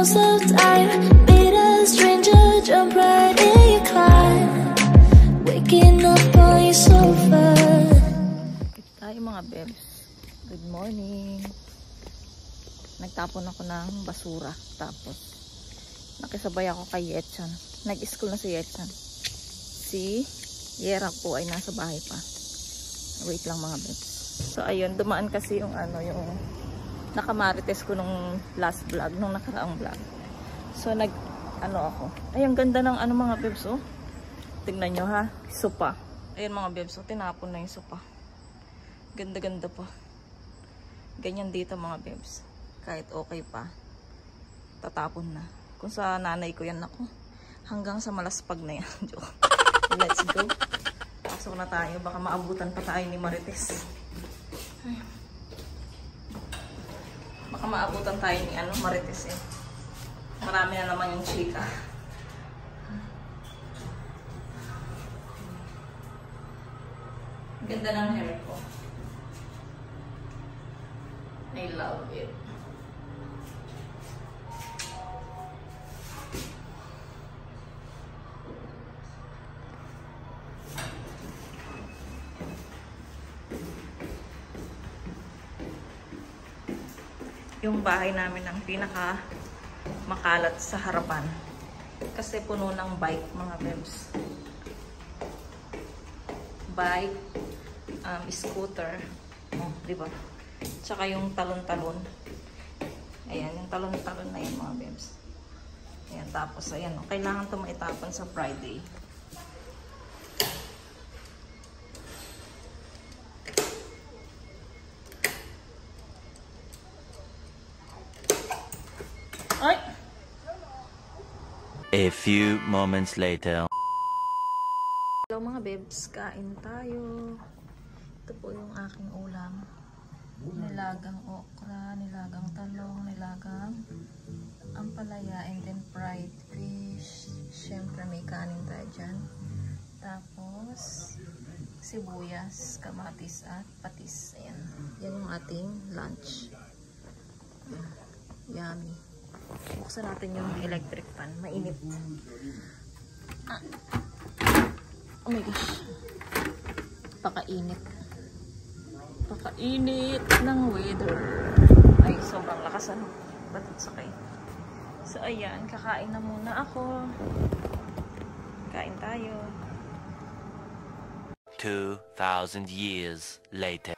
most of time. Meet a stranger, jump right in your car. Waking up on your sofa. Tayo mga bebs. Good morning. Nagtapon ako ng basura. Tapos, nakisabay ako kay Yetchan. Nag-school na si Yetchan. Si Yera po ay nasa bahay pa. Wait lang mga bebs. So, ayun. Dumaan kasi yung yung nakamarites ko nung last vlog. Nung nakaraang vlog. So, ako. Ay, ang ganda ng mga bebs, oh. Tingnan nyo, ha. Sopa. Ayun mga bebs, oh. Tinapon na yung sopa. Ganda-ganda pa. Ganyan dito mga bebs. Kahit okay pa, tatapon na. Kung sa nanay ko yan, ako, hanggang sa malaspag na yan. Let's go. Pasok na tayo. Baka maabutan pa tayo ni Marites. Ay. Baka maabutan tayo ni Marites eh. Marami na naman yung chika. Ganda ng hair ko. I love it. Yung bahay namin ang pinaka makalat sa harapan. Kasi puno ng bike mga bebs. Bike, scooter. Oh, di ba? Tsaka yung talon-talon. Ayan, yung talon-talon na yun mga bebs. Ayan, tapos ayan, kailangan ito maitapon sa Friday. Ay! A few moments later. Hello mga bebs, kain tayo. Ito po yung aking ulam. Nilagang okra, nilagang talong, nilagang ampalaya, and then fried fish. Siyempre may kanin tayo dyan. Tapos sibuyas, kamatis at patis. Ayan. Yan yung ating lunch. Yummy. Buksan natin yung electric fan. Mainit. Oh my gosh. Pakainit. Pakainit ng weather. Ay, sobrang lakas batot sakay. So, ayan. Kakain na muna ako. Kain tayo. 2,000 years later.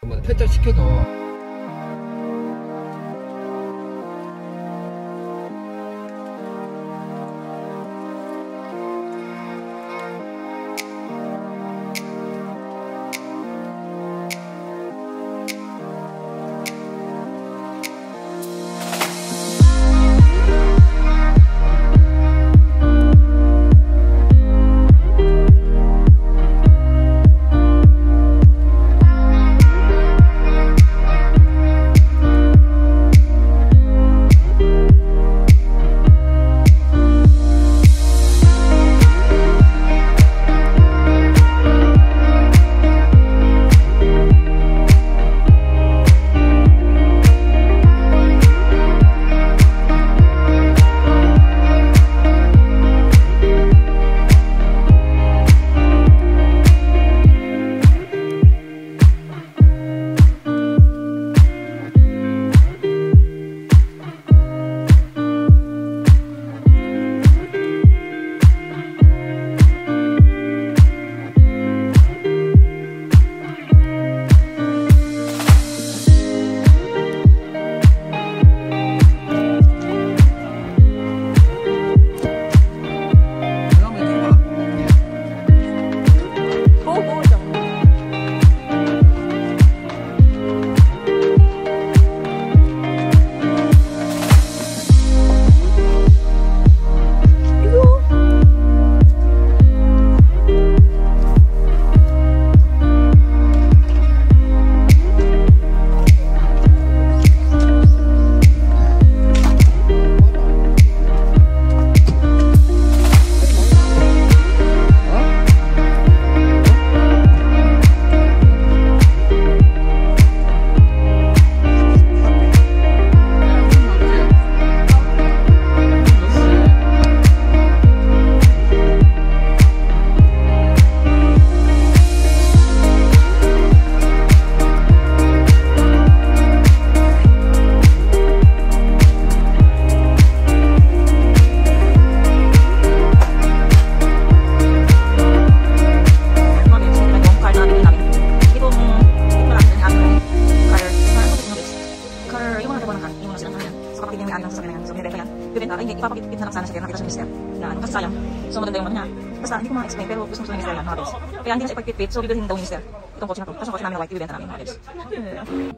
yung mga nagawa ng yung mga silang yan. So kapag hindi may lang sa sakyan yan, so binibenta yan. Bibenta, ay hindi, ipapakit na lang sana siya, nakita siya ni Mister. Na ano, kasi sayang. So maganda yung ano niya. Basta hindi ko ma-explain, pero gusto mo ni Mister yan, mga bes. Kaya hindi na siya ipagpit-pit, so bibilhin daw ni Mister. Itong kotse na to. Tapos yung kotse namin na white, ibibenta namin, mga bes.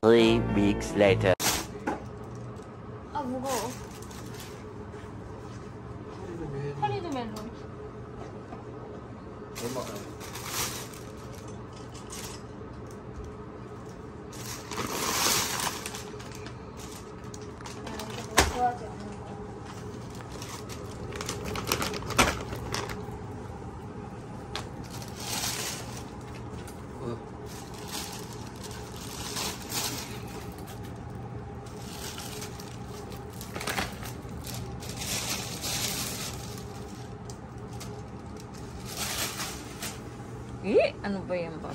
3 weeks later. 무거워. 허리도 멜론. Eh, ano ba yan ba?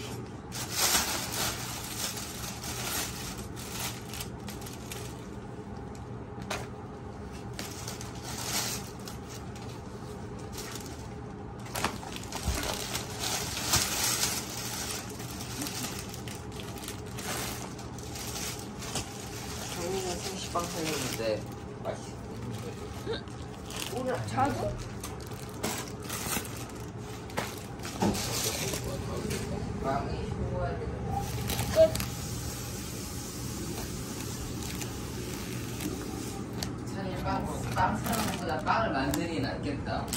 정리가 30방 살렸는데 맛있어. 오늘 자주? 빵이 먹어야 돼. 끝. 차라리 빵 사는 것보다 빵을 만드는 게 낫겠다.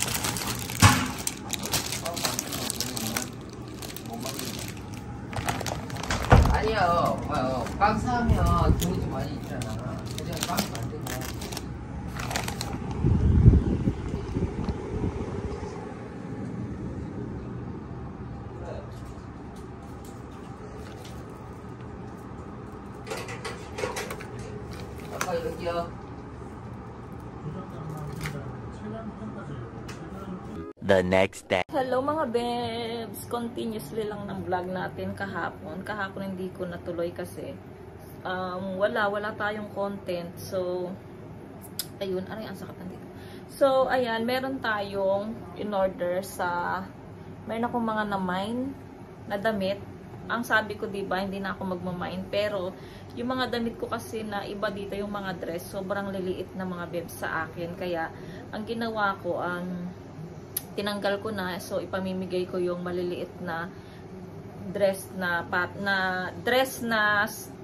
아니야, 봐요. 빵 사면 돈이 좀 많이 있잖아. 그냥 빵 만들고. 아빠 여기요. The next day. Hello mga bebs! Continuously lang ng vlog natin kahapon. Kahapon hindi ko natuloy kasi wala tayong content. So, ayun. Aray, ang sakit nandito. So, ayan. Meron tayong in-order sa meron akong mga na-mine na damit. Ang sabi ko, diba, hindi na ako magmamine. Pero, yung mga damit ko kasi na iba dito yung mga dress, sobrang liliit na mga bebs sa akin. Kaya, ang ginawa ko, tinanggal ko na, so ipamimigay ko yung maliliit na dress na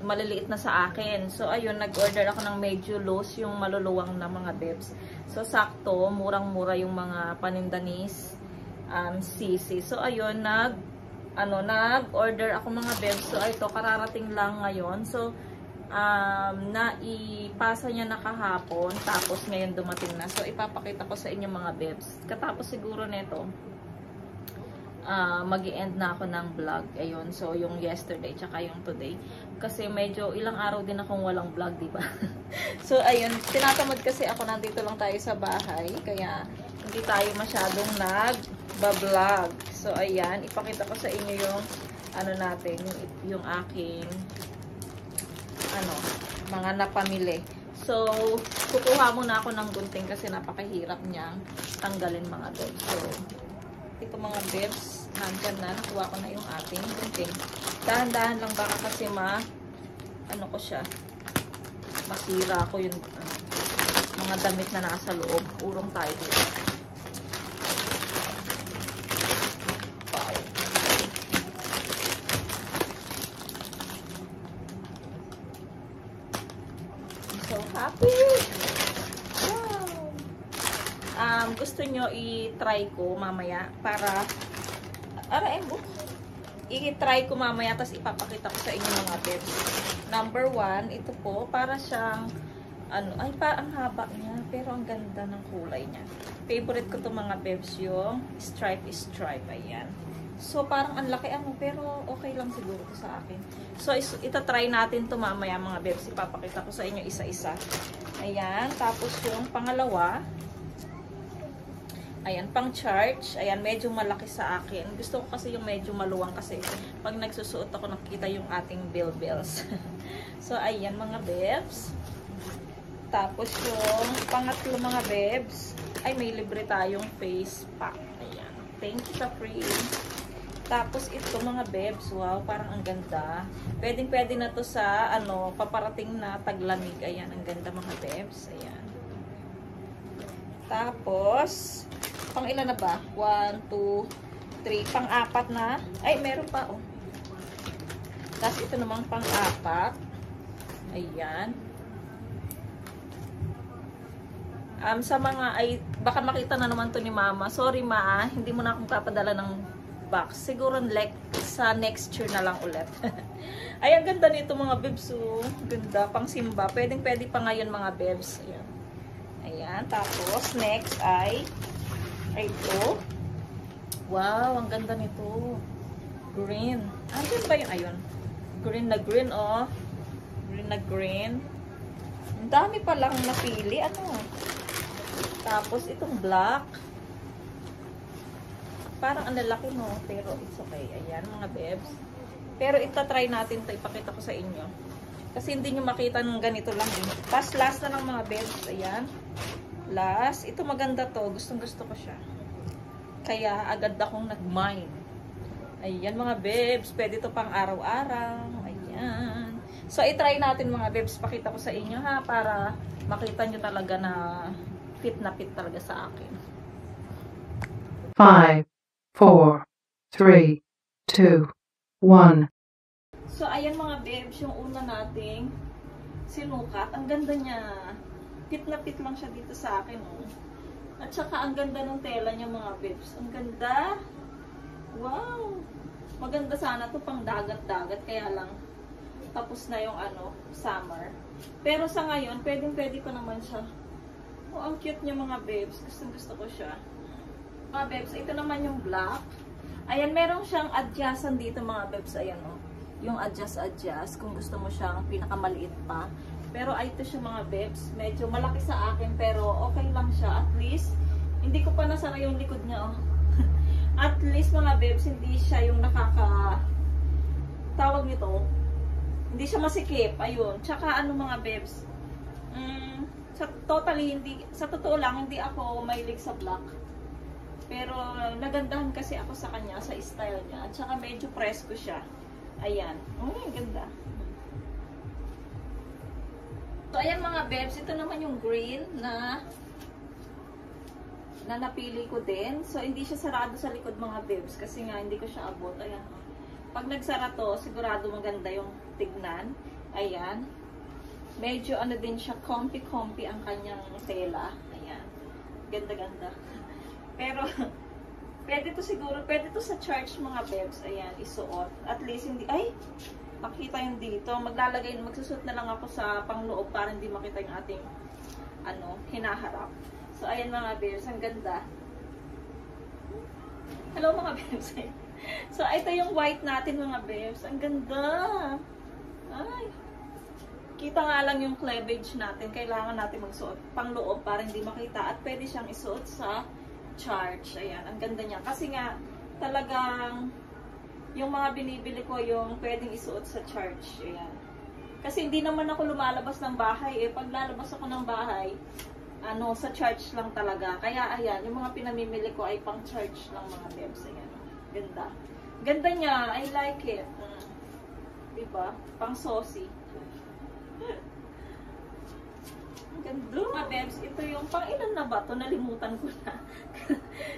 maliliit na sa akin. So ayun, nag-order ako ng medyo loose, yung maluluwang na mga bebs. So sakto, murang-mura yung mga paninda ni Sisi. So ayun, nag-order ako mga bebs. So ito, kararating lang ngayon. So naipasa niya na kahapon, tapos ngayon dumating na. So ipapakita ko sa inyo mga bebs. Katapos siguro nito, mag-i-end na ako ng vlog. Ayun, so yung yesterday tsaka yung today. Kasi medyo ilang araw din akong walang vlog, diba? So ayun, tinatamad kasi ako, nandito lang tayo sa bahay, kaya hindi tayo masyadong nag-vlog. So ayan, ipakita ko sa inyo yung natin, yung aking mga napamili. So, kukuha muna ako ng gunting kasi napakahirap niyang tanggalin mga bebs. So, ito mga bebs, nandyan na, nakuha ko na yung ating gunting. Dahan-dahan lang baka kasi ko siya, masira ko yung mga damit na nasa loob. Urong tayo dito. So happy! Wow! Gusto nyo i-try ko mamaya para i-try ko mamaya, tapos ipapakita ko sa inyo mga bebs. Number 1, ito po, para siyang ang haba niya, pero ang ganda ng kulay niya. Favorite ko to mga bebs, yung stripe, ayan. So, parang ang laki pero okay lang siguro to sa akin. So, itatry natin to mamaya mga bebs. Ipapakita ko sa inyo isa-isa. Ayan, tapos yung pangalawa, ayan, pang charge. Ayan, medyo malaki sa akin. Gusto ko kasi yung medyo maluwang kasi pag nagsusuot ako, nakikita yung ating bells. So, ayan mga bebs. Tapos yung pangatlo mga bebs, ay may libre tayong face pack. Ayan. Thank you sa free. Tapos ito mga bebs, wow, parang ang ganda. Pwede na to sa paparating na taglamig. Ayan, ang ganda mga bebs. Ayan. Tapos pang ilan na ba? 1, 2, 3, pang-apat na. Ay, meron pa oh. Tapos ito namang pang-apat. Ayan. Sa mga ay baka makita na naman to ni Mama. Sorry Ma, hindi mo na akong papadala ng box. Siguro sa next year na lang ulit. Ay, ang ganda nito mga bebs. Oh. Ganda, pang simba. Pwede pa ngayon mga bebs. Ayan. Ayan. Tapos, next ay ito. Wow, ang ganda nito. Green. Ano ba yun? Ayun. Green na green, oh. Green na green. Ang dami palang napili. Ano? Tapos, itong black. Parang ang lalaki, no? Pero it's okay. Ayan, mga bebs. Pero itatry natin ito. Ipakita ko sa inyo. Kasi hindi nyo makita ng ganito lang. Tapos, last na lang mga bebs. Ayan. Last. Ito maganda to. Gustong gusto ko siya. Kaya, agad akong nag-mine. Ayan, mga bebs. Pwede ito pang araw-araw. Ayan. So, itry natin mga bebs. Pakita ko sa inyo, ha? Para makita nyo talaga na fit talaga sa akin. 5, 4, 3, 2, 1. So, ayan mga bebs, yung una nating sinukat. Ang ganda niya. Fit lang siya dito sa akin. Oh. At saka, ang ganda ng tela niya mga bebs. Ang ganda. Wow! Maganda sana to pang dagat-dagat. Kaya lang, tapos na yung summer. Pero sa ngayon, pwede ko naman siya. Oh, ang cute niya mga bebs. Gusto ko siya. Mga bebs, ito naman yung black. Ayan, meron siyang adjustan dito mga bebs. Ayan o. Yung adjust. Kung gusto mo siyang pinakamaliit pa. Pero ito siya mga bebs. Medyo malaki sa akin pero okay lang siya. At least, hindi ko pa nasara yung likod niya. Oh. At least mga bebs, hindi siya yung tawag nito. Hindi siya masikip. Ayun. Tsaka mga bebs. Sa totoo lang, hindi ako mahilig sa black. Pero nagandahan kasi ako sa kanya, sa style niya. At saka medyo presko siya. Ayan. Ang ganda. So, ayan mga bebs. Ito naman yung green na napili ko din. So, hindi siya sarado sa likod mga bebs. Kasi nga, hindi ko siya abot. Ayan. Pag nagsara to, sigurado maganda yung tignan. Ayan. Medyo din siya, comfy ang kanyang tela. Ayan. Ganda-ganda. Pero, pwede to sa church mga bebs. Ayan, isuot. At least hindi, makita yung dito. Magsusuot na lang ako sa pangloob para hindi makita yung ating, hinaharap. So, ayan mga bebs, ang ganda. Hello mga bebs. So, ito yung white natin mga bebs. Ang ganda. Ay. Kita nga lang yung cleavage natin. Kailangan natin magsuot pangloob para hindi makita. At pwede siyang isuot sa church. Ayan, ang ganda niya. Kasi nga, talagang yung mga binibili ko yung pwedeng isuot sa church. Ayan. Kasi hindi naman ako lumalabas ng bahay. Pag lalabas ako ng bahay, sa church lang talaga. Kaya, ayan, yung mga pinamimili ko ay pang church lang mga bebs. Ayan. Ganda. Ganda niya. I like it. Diba? Pang saucy. Ang ganda. Mga bebs, ito yung pang-ilan na ba ito? Nalimutan ko na.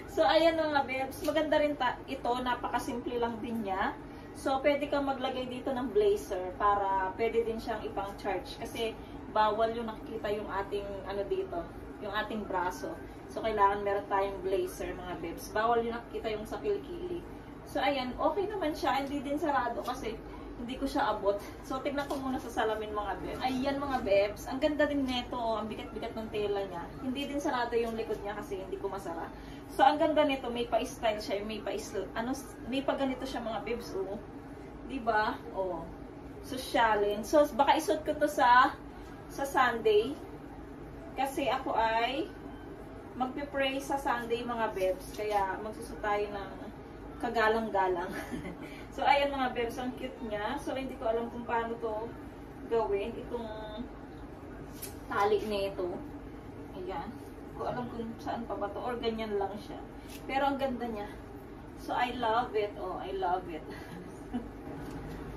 So, ayan mga bebs. Maganda rin ito. Napakasimple lang din niya. So, pwede kang maglagay dito ng blazer para pwede din siyang ipang charge. Kasi, bawal yung nakikita yung ating, dito. Yung ating braso. So, kailangan meron tayong blazer mga bebs. Bawal yung nakikita yung sa kilikili. So, ayan. Okay naman siya. Hindi din sarado kasi hindi ko siya abot. So, tignan ko muna sa salamin mga bebs. Ayan mga bebs. Ang ganda din nito. Ang bigat-bigat ng tela niya. Hindi din sarado yung likod niya kasi hindi ko masara. So, ang ganda nito. May pa-style siya. May pa-ganito siya mga bebs. Oh. Diba? Oh. Sosyalin. So, baka isuot ko to sa Sunday. Kasi ako ay magpe-pray sa Sunday mga bebs. Kaya magsusot tayo ng kagalang-galang. So, ayan mga bebs, ang cute niya. So, hindi ko alam kung paano to gawin. Itong tali nito. Ayan. Hindi ko alam kung saan pa ba to. Or ganyan lang siya. Pero ang ganda niya. So, I love it. Oh, I love it.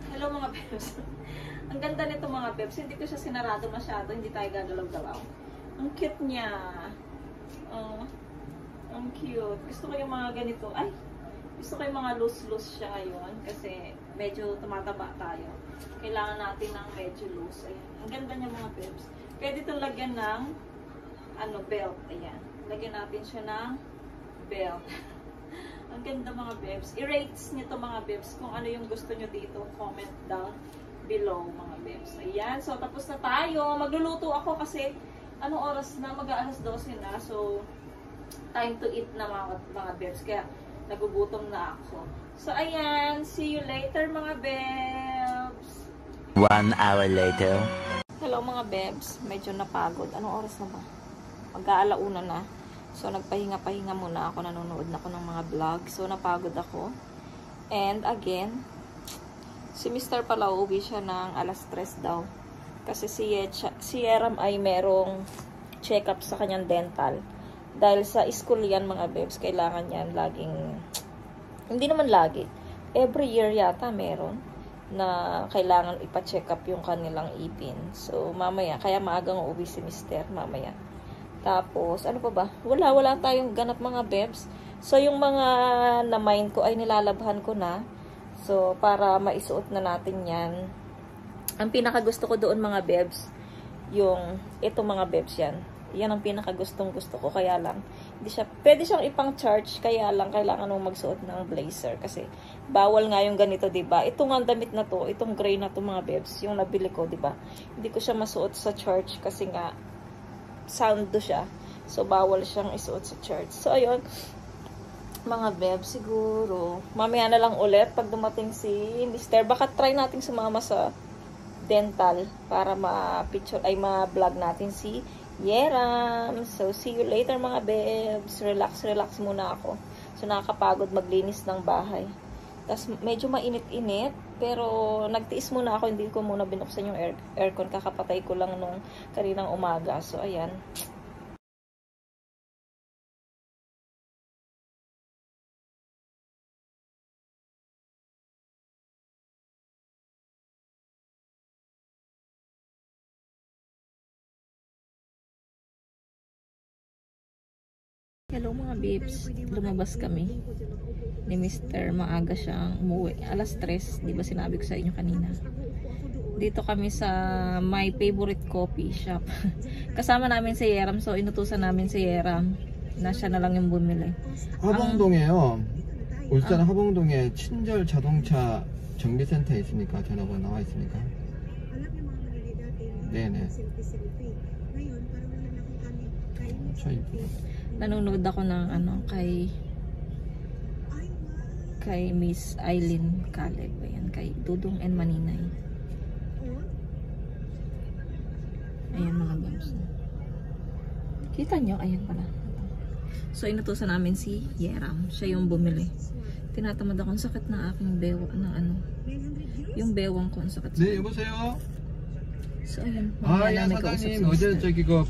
Hello mga bebs. Ang ganda nito mga bebs. Hindi ko siya sinarado masyado. Hindi tayo gagalaw-galaw. Ang cute niya. Oh, ang cute. Gusto ko yung mga ganito. Ay! Gusto ko yung mga loose-loose siya ngayon. Kasi medyo tumataba tayo. Kailangan natin ng medyo loose. Ayan. Ang ganda niya mga bebs. Pwede itong lagyan ng belt. Ayan. Lagyan natin siya ng belt. Ang ganda mga bebs. I-rates nito mga bebs kung ano yung gusto nyo dito. Comment down below mga bebs. Ayan. So, tapos na tayo. Magluluto ako kasi anong oras na? Mag-aalas 12 na. So, time to eat na mga bebs. Kaya, nagugutom na ako. So, ayan. See you later mga bebs. 1 hour later. Hello mga bebs. Medyo napagod. Anong oras na ba? Mag-aalauna na. So, nagpahinga-pahinga muna ako. Nanonood na ako ng mga vlog. So, napagod ako. And, again, si Mr. pala uuwi siya ng alas 3 daw. Kasi si Yeram ay merong check-up sa kanyang dental. Dahil sa school yan, mga bebs, kailangan yan laging, hindi naman lagi. Every year yata meron na kailangan ipa-check up yung kanilang ipin. So, mamaya, kaya maagang uuwi si Mr. mamaya. Tapos, ano pa ba? Wala tayong ganap mga bebs. So, yung mga na-mind ko ay nilalabhan ko na. So, para maisuot na natin yan. Ang pinakagusto ko doon mga bebs, yung, ito mga bebs yan. Yan ang pinakagustong gusto ko. Kaya lang, pwede siyang ipang-charge. Kaya lang, kailangan mong magsuot ng blazer. Kasi, bawal nga yung ganito, diba? Ito nga damit na to, itong gray na to mga bebs, yung nabili ko, diba? Hindi ko siya masuot sa church kasi nga, sound do siya. So, bawal siyang isuot sa church. So, ayun, mga bebs, siguro, mamaya na lang ulit pag dumating si Mr. Baka try natin sumama sa dental para ma-picture, ay ma-vlog natin si Yeram. So, see you later mga bebs. Relax muna ako. So, nakakapagod maglinis ng bahay. Tapos, medyo mainit-init. Pero, nagtiis muna ako. Hindi ko muna binuksan yung aircon. Kakapatay ko lang nung kaninang umaga. So, ayan. Hello mga babes, lumabas kami ni Mr. Maaga siyang umuwi. Alas 3, di ba sinabi ko sa inyo kanina. Dito kami sa my favorite coffee shop. Kasama namin si Yeram, so inutusan namin si Yeram na siya na lang yung bumili. 하봉동에요. 울산 하봉동에 친절 자동차 정비센터 있으니까 전화번호 나와 있으니까. 네네. Nanonood ako ng kay Miss Eileen Caleb, ayan, kay Dudong and Maninay. Ayan mga babes. Kita nyo? Ayan pala. So inutusan namin si Yeram. Siya yung bumili. Tinatamad akong sakit na aking yung bewang ko ang sakit. 네, 여보세요. So ayan. 아, 야, 사장님 어제 저기 그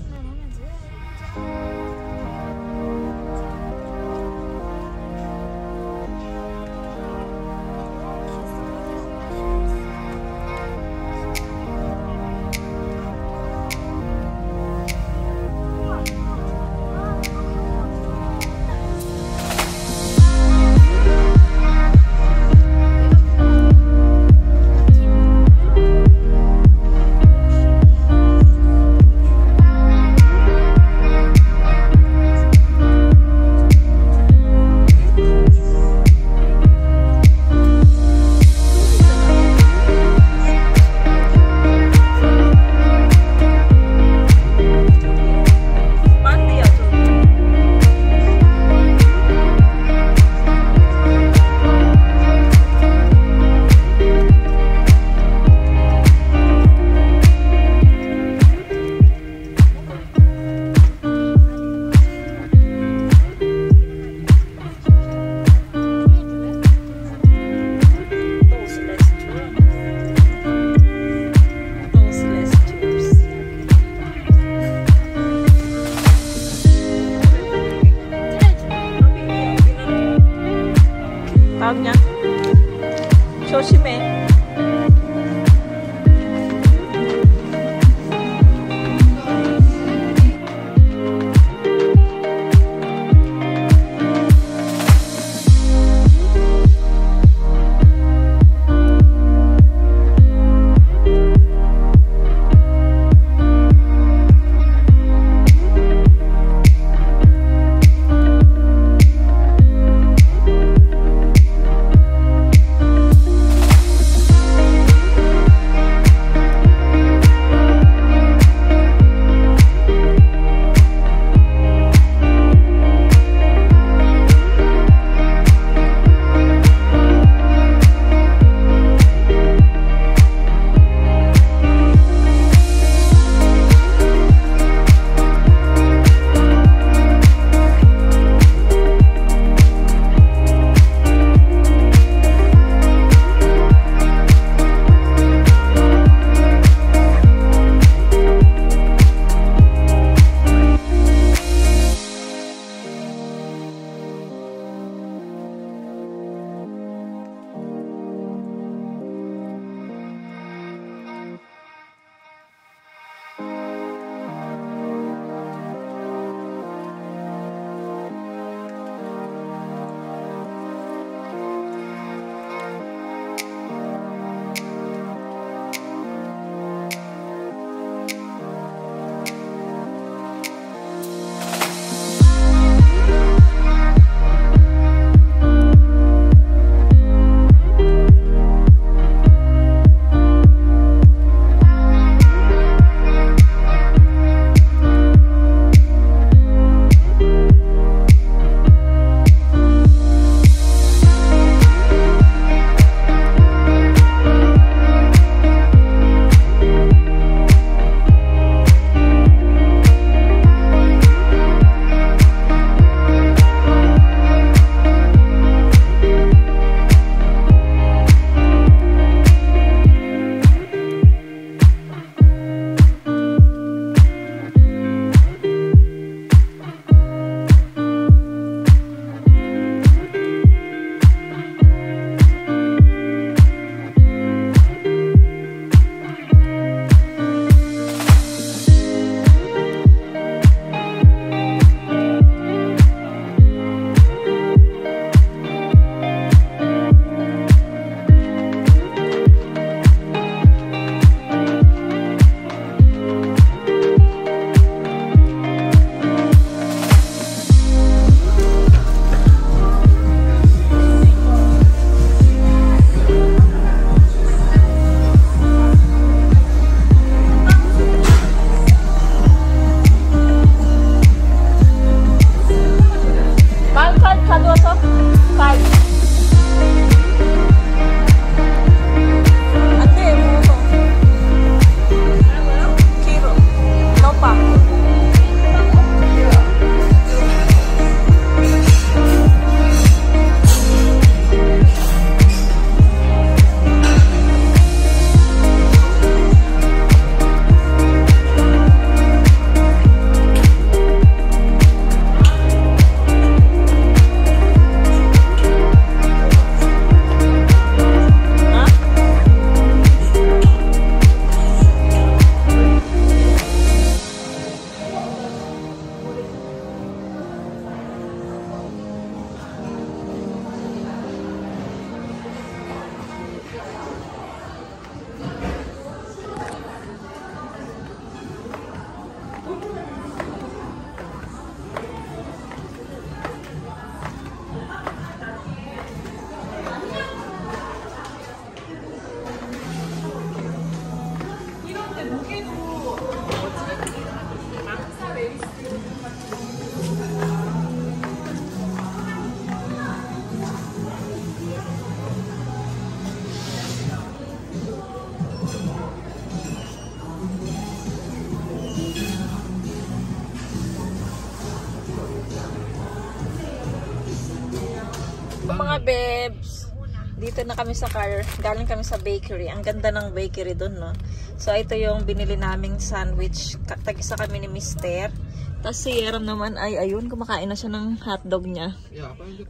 mga bebs. Dito na kami sa car. Galing kami sa bakery. Ang ganda ng bakery doon, no? So, ito yung binili naming sandwich. Tag-isa kami ni Mister. Tapos si Yeram naman ay, ayun, kumakain na siya ng hotdog niya.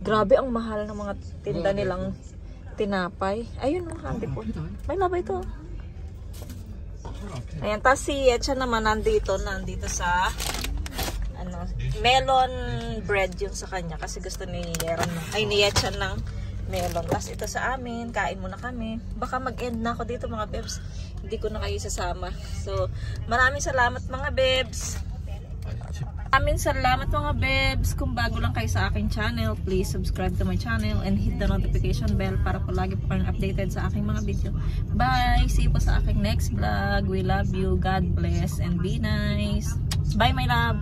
Grabe, ang mahal ng mga tinda nilang tinapay. Ayun, no, handi po. May labay ito. Ayan, tapos si Etcha naman nandito sa melon bread yung sa kanya kasi gusto ni Yeram ni Etcha ng melon. Tapos ito sa amin, kain muna kami. Baka mag-end na ako dito mga bebs. Hindi ko na kayo sasama. So, maraming salamat mga bebs. Maraming salamat mga bebs. Kung bago lang kayo sa aking channel, please subscribe to my channel and hit the notification bell para po lagi po kayong updated sa aking mga video. Bye! See you po sa aking next vlog. We love you. God bless and be nice. Bye my love.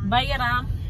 Bye Yeram.